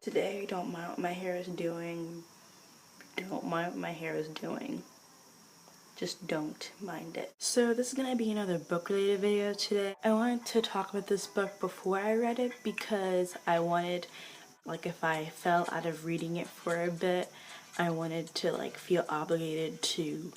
Today, don't mind what my hair is doing. Don't mind what my hair is doing. Just don't mind it. So this is gonna be another book related video today. I wanted to talk about this book before I read it because I wanted, like, if I fell out of reading it for a bit, I wanted to like feel obligated to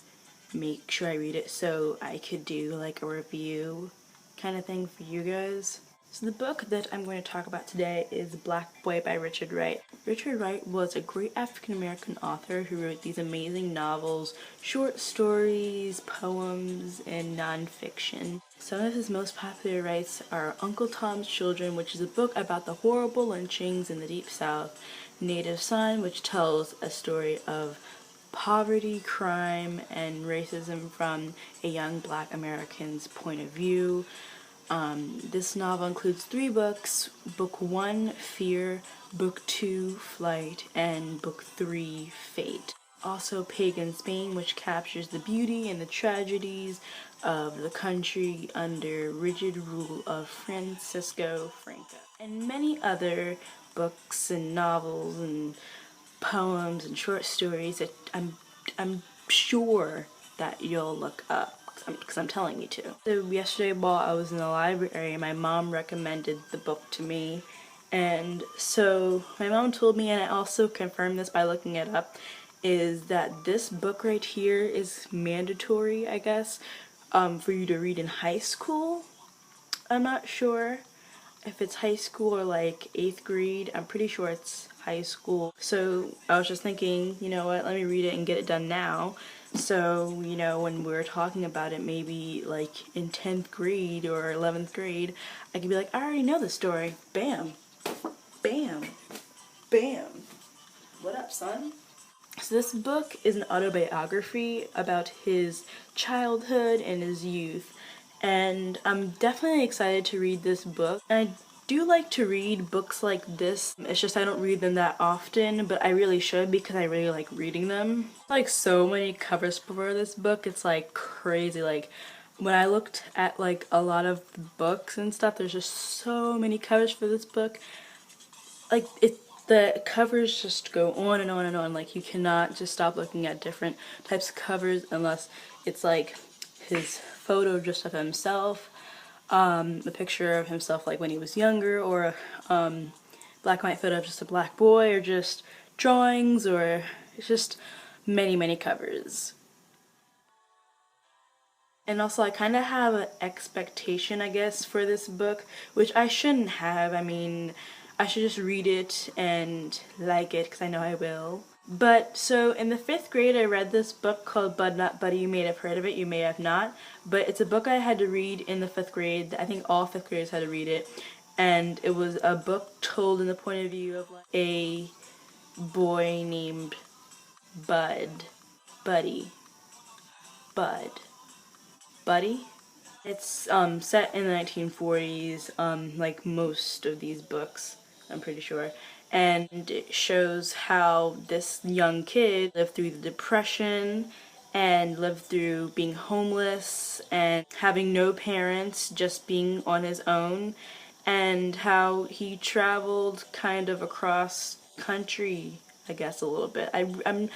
make sure I read it so I could do like a review kind of thing for you guys. So the book that I'm going to talk about today is Black Boy by Richard Wright. Richard Wright was a great African-American author who wrote these amazing novels, short stories, poems, and nonfiction. Some of his most popular writes are Uncle Tom's Children, which is a book about the horrible lynchings in the Deep South, Native Son, which tells a story of poverty, crime, and racism from a young Black American's point of view. This novel includes 3 books: Book 1, Fear, Book 2, Flight, and Book 3, Fate. Also Pagan Spain, which captures the beauty and the tragedies of the country under rigid rule of Francisco Franco. And many other books and novels and poems and short stories that I'm sure that you'll look up because I'm telling you to. So yesterday while I was in the library, my mom recommended the book to me, and so my mom told me, and I also confirmed this by looking it up, is that this book right here is mandatory, I guess, for you to read in high school. I'm not sure if it's high school or like 8th grade. I'm pretty sure it's high school. So I was just thinking, you know what, let me read it and get it done now. So, you know, when we were talking about it, maybe like in 10th grade or 11th grade, I could be like, I already know the story. Bam. Bam. Bam. What up, son? So this book is an autobiography about his childhood and his youth. And I'm definitely excited to read this book. And I do like to read books like this. It's just I don't read them that often, but I really should because I really like reading them. Like so many covers for this book, it's like crazy. Like when I looked at like a lot of books and stuff, there's just so many covers for this book. Like the covers just go on and on and on. Like you cannot just stop looking at different types of covers unless it's like his photo just of himself, a picture of himself like when he was younger, or black and white photo of just a black boy, or just drawings, or it's just many covers. And also I kind of have an expectation, I guess, for this book, which I shouldn't have. I mean, I should just read it and like it because I know I will. But so in the 5th grade I read this book called Bud Not Buddy. You may have heard of it, you may have not, but it's a book I had to read in the 5th grade. I think all 5th graders had to read it, and it was a book told in the point of view of like a boy named Buddy. It's set in the 1940s, like most of these books, I'm pretty sure. And it shows how this young kid lived through the Depression and lived through being homeless and having no parents, just being on his own, and how he traveled kind of across country, I guess, a little bit. I'm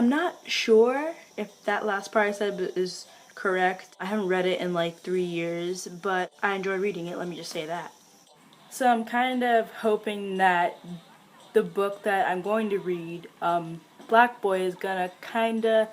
not sure if that last part I said is correct. I haven't read it in like 3 years, but I enjoy reading it, let me just say that. So I'm kind of hoping that the book that I'm going to read, Black Boy, is gonna kinda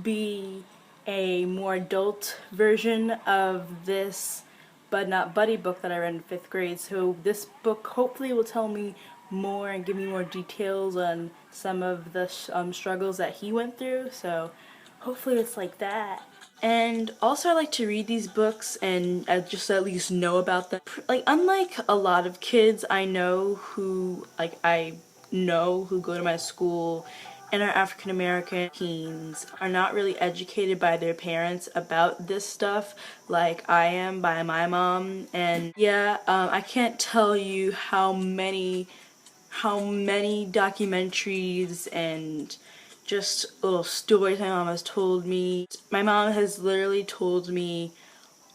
be a more adult version of this Bud Not Buddy book that I read in 5th grade. So this book hopefully will tell me more and give me more details on some of the struggles that he went through. So hopefully it's like that. And also I like to read these books and just at least know about them. Like unlike a lot of kids I know who go to my school and are African American teens are not really educated by their parents about this stuff like I am by my mom. And yeah, I can't tell you how many documentaries and just little stories my mom has told me. My mom has literally told me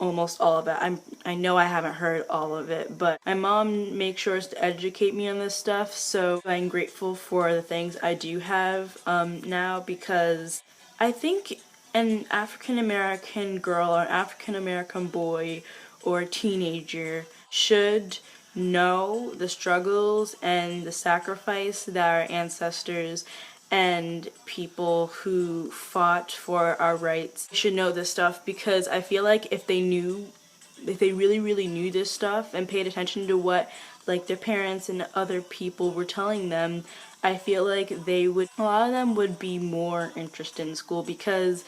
almost all of it. I know I haven't heard all of it, but my mom makes sure to educate me on this stuff, so I'm grateful for the things I do have now, because I think an African American girl or an African American boy or a teenager should know the struggles and the sacrifice that our ancestors and people who fought for our rights should know this stuff, because I feel like if they really knew this stuff and paid attention to what like their parents and other people were telling them, I feel like a lot of them would be more interested in school, because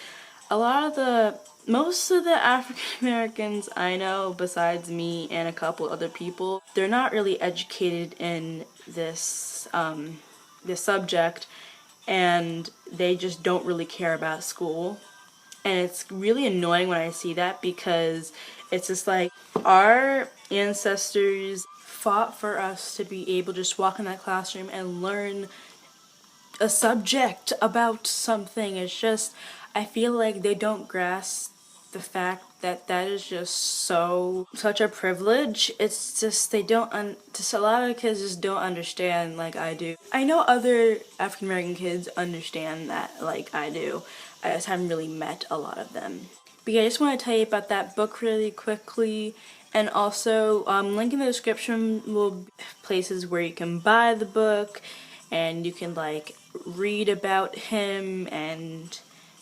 most of the African Americans I know, besides me and a couple other people, they're not really educated in this subject, and they just don't really care about school. And it's really annoying when I see that, because it's just like our ancestors fought for us to be able to just walk in that classroom and learn a subject about something. It's just, I feel like they don't grasp the fact that that is just such a privilege. It's just just a lot of kids just don't understand like I do. I know other African American kids understand that like I do. I just haven't really met a lot of them. But yeah, I just want to tell you about that book really quickly. And also, link in the description will be places where you can buy the book and you can like read about him. And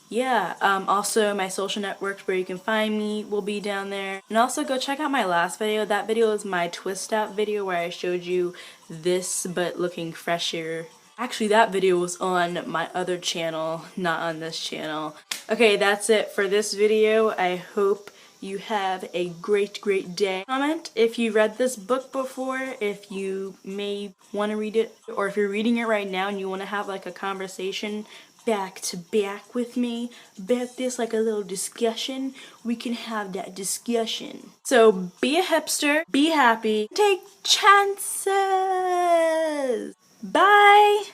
yeah, also my social networks where you can find me will be down there. And also go check out my last video. That video is my twist out video where I showed you this but looking fresher. Actually, that video was on my other channel, not on this channel. Okay, that's it for this video. I hope you have a great day. Comment if you read this book before, if you may want to read it, or if you're reading it right now and you want to have like a conversation back to back with me about this, like a little discussion. We can have that discussion. So be a hipster, be happy, take chances. Bye!